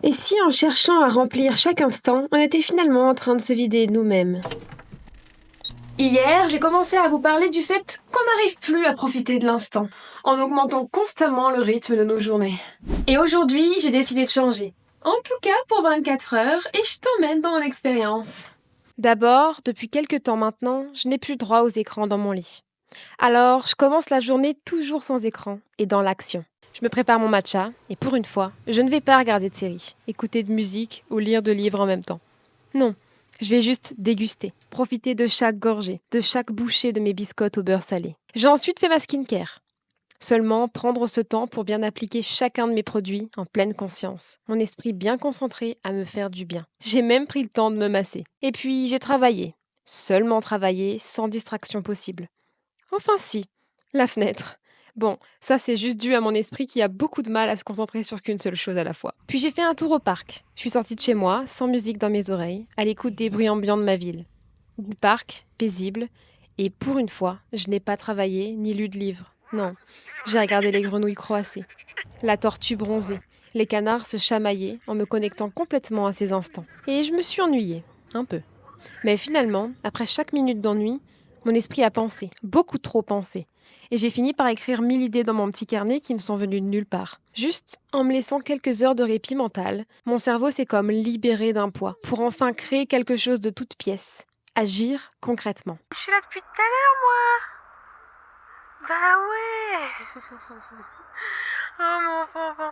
Et si en cherchant à remplir chaque instant, on était finalement en train de se vider de nous-mêmes? Hier, j'ai commencé à vous parler du fait qu'on n'arrive plus à profiter de l'instant, en augmentant constamment le rythme de nos journées. Et aujourd'hui, j'ai décidé de changer. En tout cas pour 24 heures, et je t'emmène dans mon expérience. D'abord, depuis quelques temps maintenant, je n'ai plus droit aux écrans dans mon lit. Alors, je commence la journée toujours sans écran et dans l'action. Je me prépare mon matcha et pour une fois, je ne vais pas regarder de série, écouter de musique ou lire de livres en même temps. Non, je vais juste déguster, profiter de chaque gorgée, de chaque bouchée de mes biscottes au beurre salé. J'ai ensuite fait ma skincare. Seulement prendre ce temps pour bien appliquer chacun de mes produits en pleine conscience. Mon esprit bien concentré à me faire du bien. J'ai même pris le temps de me masser. Et puis j'ai travaillé. Seulement travaillé, sans distraction possible. Enfin si, la fenêtre. Bon, ça c'est juste dû à mon esprit qui a beaucoup de mal à se concentrer sur qu'une seule chose à la fois. Puis j'ai fait un tour au parc. Je suis sortie de chez moi, sans musique dans mes oreilles, à l'écoute des bruits ambiants de ma ville. Du parc, paisible, et pour une fois, je n'ai pas travaillé ni lu de livre. Non, j'ai regardé les grenouilles croasser, la tortue bronzer, les canards se chamailler en me connectant complètement à ces instants. Et je me suis ennuyée, un peu. Mais finalement, après chaque minute d'ennui, mon esprit a pensé, beaucoup trop pensé. Et j'ai fini par écrire 1000 idées dans mon petit carnet qui me sont venues de nulle part. Juste en me laissant quelques heures de répit mental, mon cerveau s'est comme libéré d'un poids pour enfin créer quelque chose de toute pièce. Agir concrètement. Je suis là depuis tout à l'heure, moi. Bah ouais. Oh mon enfant.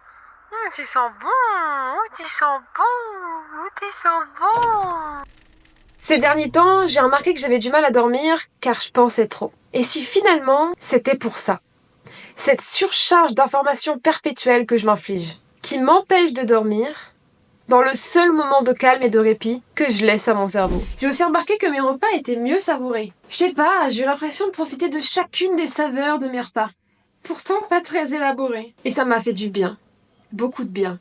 Tu sens bon. Oh, tu sens bon. Oh, tu sens bon. Ces derniers temps, j'ai remarqué que j'avais du mal à dormir car je pensais trop. Et si finalement, c'était pour ça? Cette surcharge d'informations perpétuelle que je m'inflige, qui m'empêche de dormir, dans le seul moment de calme et de répit que je laisse à mon cerveau. J'ai aussi remarqué que mes repas étaient mieux savourés. Je sais pas, j'ai eu l'impression de profiter de chacune des saveurs de mes repas. Pourtant pas très élaborés. Et ça m'a fait du bien. Beaucoup de bien.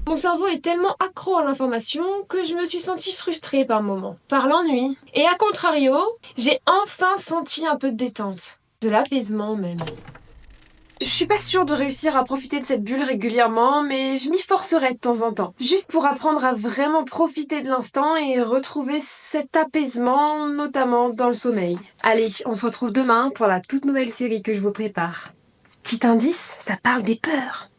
Mon cerveau est tellement accro à l'information que je me suis sentie frustrée par moments, par l'ennui. Et à contrario, j'ai enfin senti un peu de détente. De l'apaisement même. Je suis pas sûre de réussir à profiter de cette bulle régulièrement, mais je m'y forcerai de temps en temps. Juste pour apprendre à vraiment profiter de l'instant et retrouver cet apaisement, notamment dans le sommeil. Allez, on se retrouve demain pour la toute nouvelle série que je vous prépare. Petit indice, ça parle des peurs.